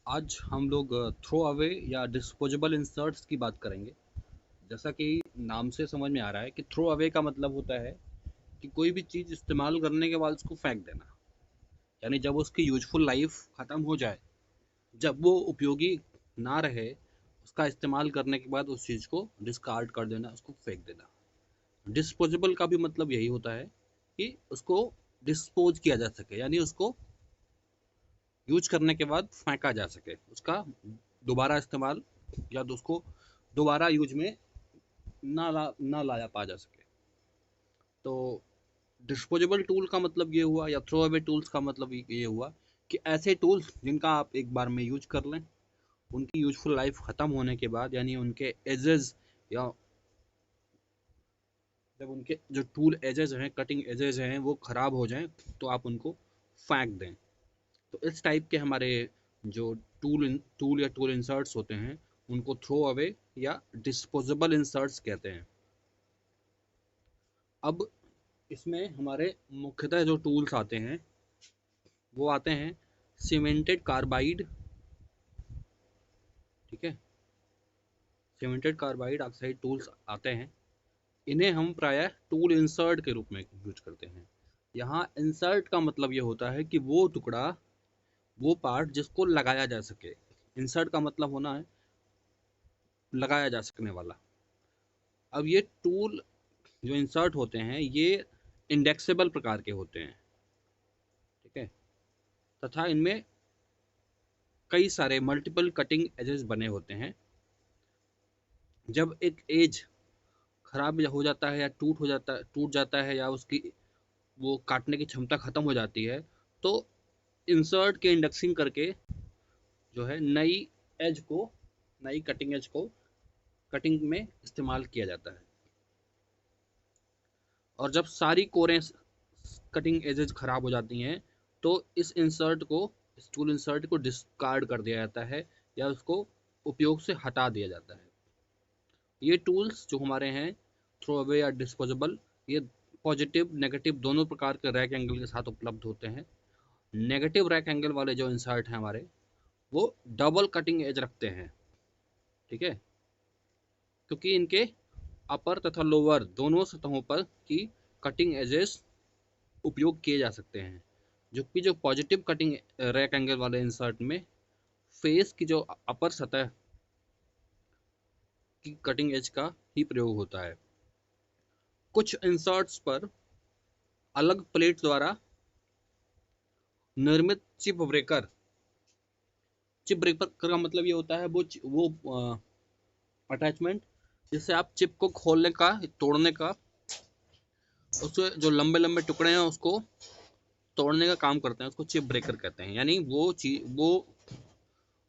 आज हम लोग थ्रो अवे या डिस्पोजेबल इंसर्ट्स की बात करेंगे। जैसा कि नाम से समझ में आ रहा है कि थ्रो अवे का मतलब होता है कि कोई भी चीज़ इस्तेमाल करने के बाद उसको फेंक देना, यानी जब उसकी यूजफुल लाइफ ख़त्म हो जाए, जब वो उपयोगी ना रहे, उसका इस्तेमाल करने के बाद उस चीज़ को डिस्कार्ड कर देना, उसको फेंक देना। डिस्पोजेबल का भी मतलब यही होता है कि उसको डिस्पोज किया जा सके, यानी उसको यूज करने के बाद फेंका जा सके, उसका दोबारा इस्तेमाल या तो उसको दोबारा यूज में ना लाया पा जा सके। तो डिस्पोजेबल टूल का मतलब ये हुआ, या थ्रो अवे टूल्स का मतलब ये हुआ कि ऐसे टूल्स जिनका आप एक बार में यूज कर लें, उनकी यूजफुल लाइफ ख़त्म होने के बाद, यानी उनके एजेस या जब उनके जो टूल एजेस हैं, कटिंग एजेस हैं, वो ख़राब हो जाएं, तो आप उनको फेंक दें। तो इस टाइप के हमारे जो टूल या टूल इंसर्ट्स होते हैं, उनको थ्रो अवे या डिस्पोजेबल इंसर्ट्स कहते हैं। अब इसमें हमारे मुख्यतः जो टूल्स आते हैं वो आते हैं सीमेंटेड कार्बाइड, ठीक है, सीमेंटेड कार्बाइड ऑक्साइड टूल्स आते हैं। इन्हें हम प्रायः टूल इंसर्ट के रूप में यूज करते हैं। यहाँ इंसर्ट का मतलब ये होता है कि वो टुकड़ा, वो पार्ट जिसको लगाया जा सके। इंसर्ट का मतलब होना है लगाया जा सकने वाला। अब ये टूल जो इंसर्ट होते हैं ये इंडेक्सेबल प्रकार के होते हैं, ठीक है, तथा इनमें कई सारे मल्टीपल कटिंग एजेस बने होते हैं। जब एक एज खराब हो जाता है या टूट जाता है, या उसकी वो काटने की क्षमता खत्म हो जाती है, तो इंसर्ट के इंडेक्सिंग करके जो है नई कटिंग एज को कटिंग में इस्तेमाल किया जाता है। और जब सारी कोरें कटिंग एजेस खराब हो जाती हैं, तो इस टूल इंसर्ट को डिस्कार्ड कर दिया जाता है, या उसको उपयोग से हटा दिया जाता है। ये टूल्स जो हमारे हैं थ्रो अवे या डिस्पोजेबल, ये पॉजिटिव नेगेटिव दोनों प्रकार के रैक एंगल के साथ उपलब्ध होते हैं। नेगेटिव रैक एंगल वाले जो इंसर्ट हैं हमारे, वो डबल कटिंग एज रखते हैं, ठीक है, क्योंकि इनके अपर तथा लोअर दोनों सतहों पर की कटिंग एजेस उपयोग किए जा सकते हैं। जबकि जो पॉजिटिव कटिंग रैक एंगल वाले इंसर्ट में फेस की जो अपर सतह की कटिंग एज का ही प्रयोग होता है। कुछ इंसर्ट्स पर अलग प्लेट द्वारा निर्मित चिप ब्रेकर का मतलब ये होता है वो अटैचमेंट जिससे आप चिप को खोलने का, तोड़ने का, उसके जो लंबे लंबे टुकड़े हैं उसको तोड़ने का काम करते हैं, उसको चिप ब्रेकर कहते हैं। यानी वो चीज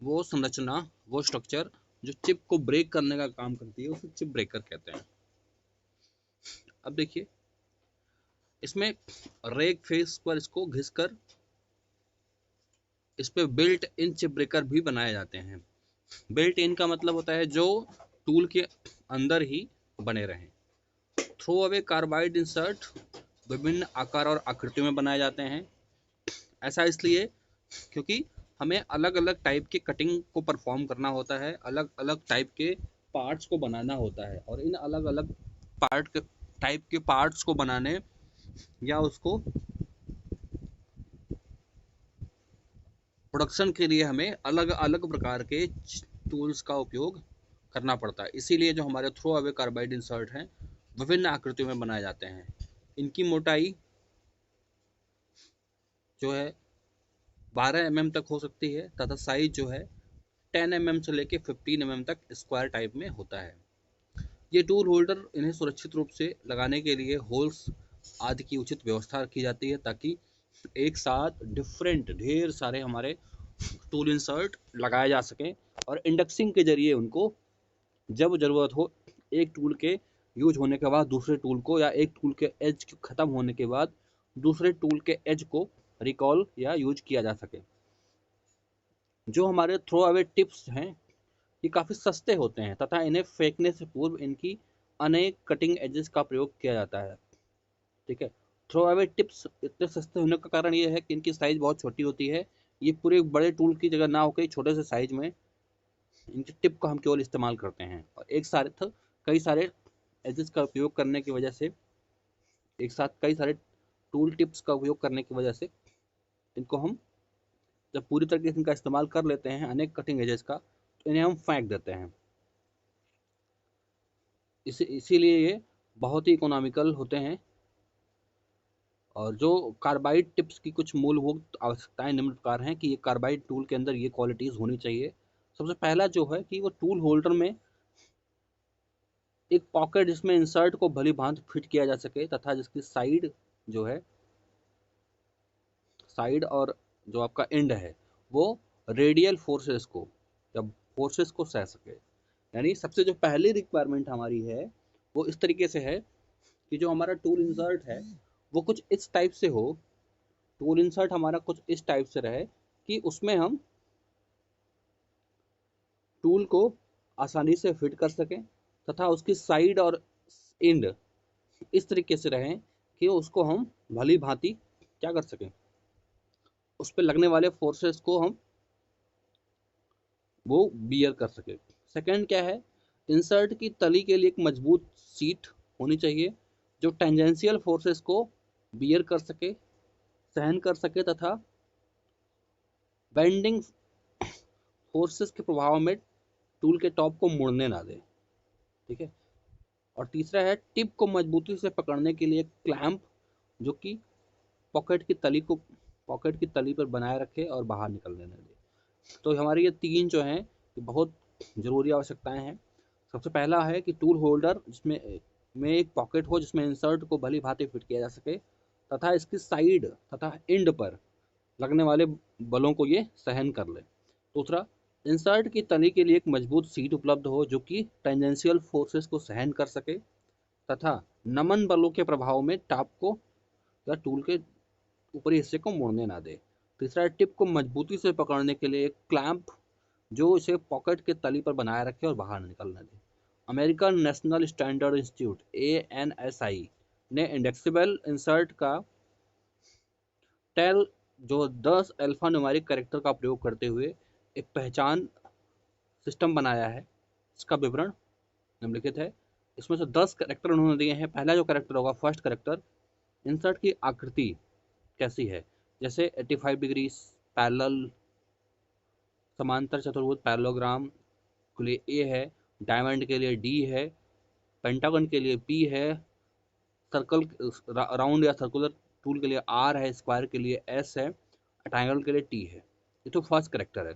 वो संरचना, वो स्ट्रक्चर जो चिप को ब्रेक करने का काम करती है, उसे चिप ब्रेकर कहते हैं। अब देखिए, इसमें रेक फेस पर इसको घिसकर इस पे बिल्ट इन चिप ब्रेकर भी बनाए जाते हैं। बिल्ट इन का मतलब होता है जो टूल के अंदर ही बने रहें। थ्रो अवे कार्बाइड इंसर्ट विभिन्न आकार और आकृतियों में बनाए जाते हैं। ऐसा इसलिए क्योंकि हमें अलग अलग टाइप के कटिंग को परफॉर्म करना होता है, अलग अलग टाइप के पार्ट्स को बनाना होता है, और इन अलग अलग टाइप के पार्ट्स को बनाने या उसको प्रोडक्शन के लिए हमें अलग अलग प्रकार के टूल्स का उपयोग करना पड़ता है। इसीलिए जो हमारे थ्रो अवे कार्बाइड इंसर्ट हैं विभिन्न आकृतियों में बनाए जाते हैं। इनकी मोटाई जो है 12 mm तक हो सकती है, तथा साइज जो है 10 mm से लेकर 15 mm तक स्क्वायर टाइप में होता है। ये टूल होल्डर, इन्हें सुरक्षित रूप से लगाने के लिए होल्स आदि की उचित व्यवस्था रखी जाती है, ताकि एक साथ ढेर सारे हमारे टूल इंसर्ट लगाए जा सकें, और इंडेक्सिंग के जरिए उनको जब ज़रूरत हो, एक टूल के यूज होने के बाद दूसरे टूल को, या एक टूल के एज ख़त्म होने के बाद दूसरे टूल के एज को रिकॉल या यूज किया जा सके। जो हमारे थ्रो अवे टिप्स हैं ये काफ़ी सस्ते होते हैं, तथा इन्हें फेंकने से पूर्व इनकी अनेक कटिंग एजेस का प्रयोग किया जाता है, ठीक है। थ्रो अवे टिप्स इतने सस्ते होने का कारण ये है कि इनकी साइज़ बहुत छोटी होती है, ये पूरे बड़े टूल की जगह ना होकर छोटे से साइज में इनकी टिप को हम केवल इस्तेमाल करते हैं, और एक साथ कई सारे एजेस का उपयोग करने की वजह से, एक साथ कई सारे टूल टिप्स का उपयोग करने की वजह से इनको हम जब पूरी तरीके से इनका इस्तेमाल कर लेते हैं अनेक कटिंग एजेस का, तो इन्हें हम फेंक देते हैं। इसीलिए ये बहुत ही इकोनॉमिकल होते हैं। और जो कार्बाइड टिप्स की कुछ मूलभूत आवश्यकताएं निम्न प्रकार हैं कि ये कार्बाइड टूल के अंदर ये क्वालिटीज़ होनी चाहिए। सबसे पहला जो है कि वो टूल होल्डर में एक पॉकेट जिसमें इंसर्ट को भली भांति फिट किया जा सके, तथा जिसकी साइड जो है, साइड और जो आपका एंड है वो रेडियल फोर्सेस को या फोर्सेस को सह सके। यानी सबसे जो पहली रिक्वायरमेंट हमारी है वो इस तरीके से है कि जो हमारा टूल इंसर्ट है वो कुछ इस टाइप से हो, टूल इंसर्ट हमारा कुछ इस टाइप से रहे कि उसमें हम टूल को आसानी से फिट कर सकें, तथा उसकी साइड और एंड इस तरीके से रहें कि उसको हम भली भांति क्या कर सकें, उस पर लगने वाले फोर्सेस को हम वो बियर कर सके। सेकंड क्या है, इंसर्ट की तली के लिए एक मजबूत सीट होनी चाहिए जो टेंजेंशियल फोर्सेस को बियर कर सके, सहन कर सके, तथा बेंडिंग फोर्सेस के प्रभाव में टूल के टॉप को मुड़ने ना दे। ठीक है। और तीसरा है टिप को मजबूती से पकड़ने के लिए क्लैंप जो कि पॉकेट की तली को पॉकेट की तली पर बनाए रखे और बाहर निकलने न दे। तो हमारी ये तीन जो हैं ये बहुत ज़रूरी आवश्यकताएं हैं। सबसे पहला है कि टूल होल्डर जिसमें एक पॉकेट हो जिसमें इंसर्ट को भली भांति फिट किया जा सके, तथा इसकी साइड तथा एंड पर लगने वाले बलों को ये सहन कर ले। दूसरा, इंसर्ट की तली के लिए एक मजबूत सीट उपलब्ध हो जो कि टेंजेंशियल फोर्सेस को सहन कर सके तथा नमन बलों के प्रभाव में टॉप को या टूल के ऊपरी हिस्से को मोड़ने ना दे। तीसरा, टिप को मजबूती से पकड़ने के लिए एक क्लैंप जो इसे पॉकेट के तली पर बनाए रखे और बाहर निकलने दे। American national standard institute ANSI ने इंडेक्सिबल इंसर्ट का टेल जो 10 अल्फा न्यूमेरिक कैरेक्टर का प्रयोग करते हुए एक पहचान सिस्टम बनाया है। इसका विवरण निम्नलिखित है। इसमें से 10 कैरेक्टर उन्होंने दिए हैं। पहला जो कैरेक्टर होगा, फर्स्ट कैरेक्टर, इंसर्ट की आकृति कैसी है, जैसे 85 डिग्री पैरेलल, समांतर चतुर्भुज पैरेललोग्राम के लिए ए है, डायमंड के लिए डी है, पेंटागन के लिए पी है, सर्कल राउंड या सर्कुलर टूल के लिए आर है, स्क्वायर के लिए एस है, ट्रायंगल के लिए टी है। ये तो फर्स्ट करेक्टर है।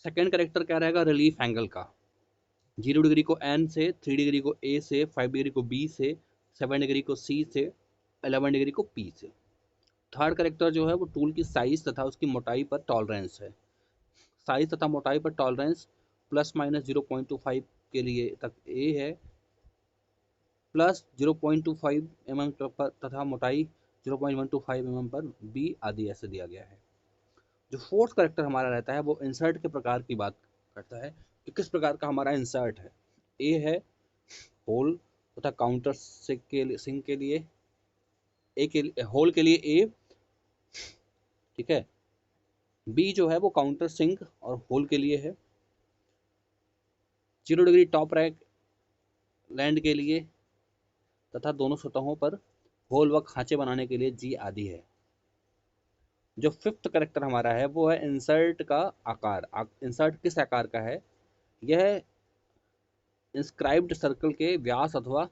सेकेंड करेक्टर क्या रहेगा, रिलीफ एंगल का। 0 डिग्री को एन से, 3 डिग्री को ए से, 5 डिग्री को बी से, 7 डिग्री को सी से, 11 डिग्री को पी से। थर्ड करेक्टर जो है वो टूल की साइज तथा उसकी मोटाई पर टॉलरेंस है। साइज तथा मोटाई पर टॉलरेंस प्लस माइनस 0.25 के लिए तक ए है, प्लस 0.25 mm पर तथा मोटाई 0.125 mm पर बी आदि ऐसे दिया गया है। जो फोर्थ करेक्टर हमारा रहता है वो इंसर्ट के प्रकार की बात करता है कि किस प्रकार का हमारा इंसर्ट है। ए है होल तथा काउंटर सिंक के लिए ए के लिए, होल के लिए ए, ठीक है। बी जो है वो काउंटर सिंक और होल के लिए है। 0 डिग्री टॉप रैक लैंड के लिए तथा दोनों सतहों पर होल व खांचे बनाने के लिए जी आदि है। जो फिफ्थ करेक्टर हमारा है वो है इंसर्ट का आकार। इंसर्ट किस आकार का है, यह इंस्क्राइब्ड सर्कल के व्यास अथवा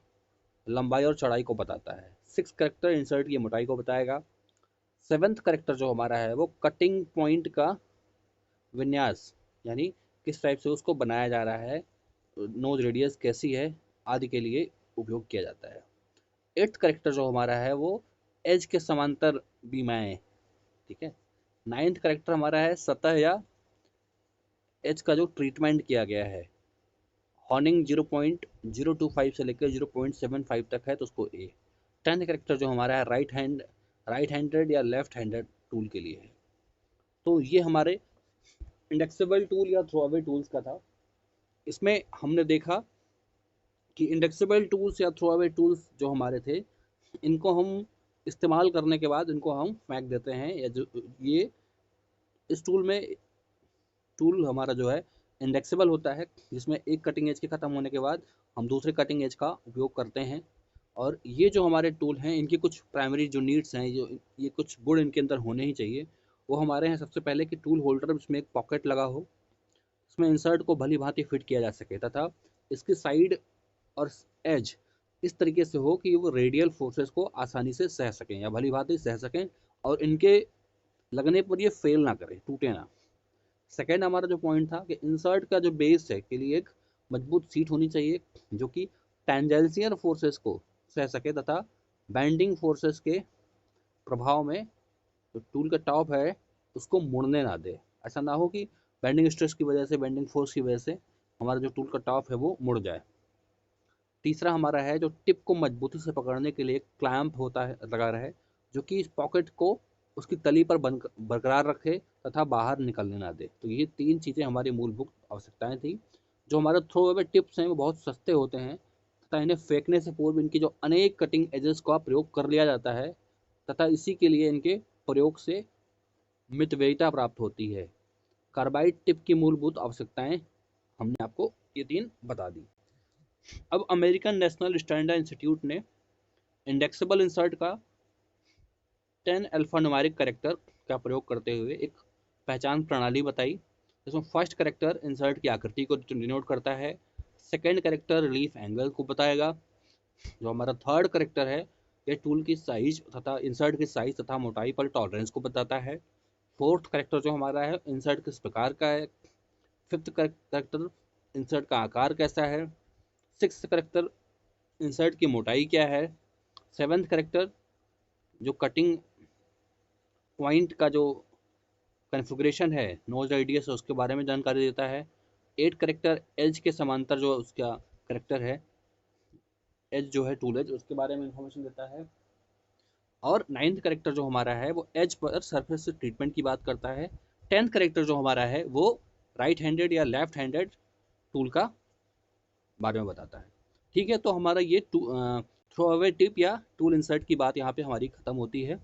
लंबाई और चौड़ाई को बताता है। सिक्स करेक्टर इंसर्ट की मोटाई को बताएगा। सेवेंथ करेक्टर जो हमारा है वो कटिंग पॉइंट का विन्यास, यानी किस टाइप से उसको बनाया जा रहा है, नोज रेडियस कैसी है आदि के लिए उपयोग किया जाता है। एट्थ करेक्टर जो हमारा है वो एज के समांतर बीमाएँ, ठीक है। नाइन्थ करेक्टर हमारा है सतह या एज का जो ट्रीटमेंट किया गया है। हॉर्निंग 0.025 से लेकर 0.75 तक है तो उसको ए। 10th करेक्टर जो हमारा है राइट हैंडेड या लेफ्ट हैंडेड टूल के लिए है। तो ये हमारे इंडेक्सेबल टूल या थ्रो अवे टूल्स का था। इसमें हमने देखा कि इंडेक्सेबल टूल्स या थ्रो अवे टूल्स जो हमारे थे इनको हम इस्तेमाल करने के बाद इनको हम फेंक देते हैं, या जो ये इस टूल हमारा जो है इंडेक्सेबल होता है, जिसमें एक कटिंग एज के ख़त्म होने के बाद हम दूसरे कटिंग एज का उपयोग करते हैं। और ये जो हमारे टूल हैं, इनकी कुछ प्राइमरी जो नीड्स हैं, जो ये कुछ गुण इनके अंदर होने ही चाहिए, वो हमारे हैं सबसे पहले कि टूल होल्डर जिसमें एक पॉकेट लगा हो, इसमें इंसर्ट को भली भांति फिट किया जा सके, तथा इसकी साइड और एज इस तरीके से हो कि वो रेडियल फोर्सेस को आसानी से सह सकें या भली भांति सह सकें, और इनके लगने पर ये फेल ना करें, टूटे ना। सेकेंड हमारा जो पॉइंट था कि इंसर्ट का जो बेस है के लिए एक मजबूत सीट होनी चाहिए, जो कि टेंजेंशियल फोर्सेस को सह सके तथा बैंडिंग फोर्सेस के प्रभाव में जो टूल का टॉप है उसको मुड़ने ना दे। ऐसा ना हो कि बैंडिंग स्ट्रेस की वजह से, बैंडिंग फोर्स की वजह से हमारा जो टूल का टॉप है वो मुड़ जाए। तीसरा हमारा है जो टिप को मजबूती से पकड़ने के लिए एक क्लैंप होता है, लगा रहे, जो कि इस पॉकेट को उसकी तली पर बरकरार रखे तथा बाहर निकलने ना दे। तो ये 3 चीज़ें हमारी मूलभूत आवश्यकताएं थी। जो हमारे थ्रो अवे टिप्स हैं वो बहुत सस्ते होते हैं तथा इन्हें फेंकने से पूर्व इनकी जो अनेक कटिंग एजेस का प्रयोग कर लिया जाता है, तथा इसी के लिए इनके प्रयोग से मितव्ययिता प्राप्त होती है। कार्बाइड टिप की मूलभूत आवश्यकताएं हमने आपको ये 3 बता दी। अब अमेरिकन नेशनल स्टैंडर्ड इंस्टीट्यूट ने इंडेक्सेबल इंसर्ट का 10 अल्फा न्यूमेरिक करेक्टर का प्रयोग करते हुए एक पहचान प्रणाली बताई, जिसमें फर्स्ट करेक्टर इंसर्ट की आकृति को डिनोट करता है, सेकंड करेक्टर रिलीफ एंगल को बताएगा, जो हमारा थर्ड करेक्टर है ये टूल की साइज तथा इंसर्ट की साइज तथा मोटाई पर टॉलरेंस को बताता है, फोर्थ करेक्टर जो हमारा है इंसर्ट किस प्रकार का है, फिफ्थ करेक्टर इंसर्ट का आकार कैसा है, सिक्स्थ करेक्टर इंसर्ट की मोटाई क्या है, सेवन्थ करेक्टर जो कटिंग पॉइंट का जो कन्फिग्रेशन है, नोज रेडियस है, उसके बारे में जानकारी देता है, 8 करेक्टर एज के समांतर जो उसका करेक्टर है, एज जो है टूल एज, उसके बारे में इंफॉर्मेशन देता है, और 9th करेक्टर जो हमारा है वो एज पर सरफेस ट्रीटमेंट की बात करता है, 10th करेक्टर जो हमारा है वो राइट हैंडेड या लेफ्ट हैंडेड टूल का बारे में बताता है। ठीक है, तो हमारा ये थ्रो अवे टिप या टूल इंसर्ट की बात यहाँ पे हमारी ख़त्म होती है।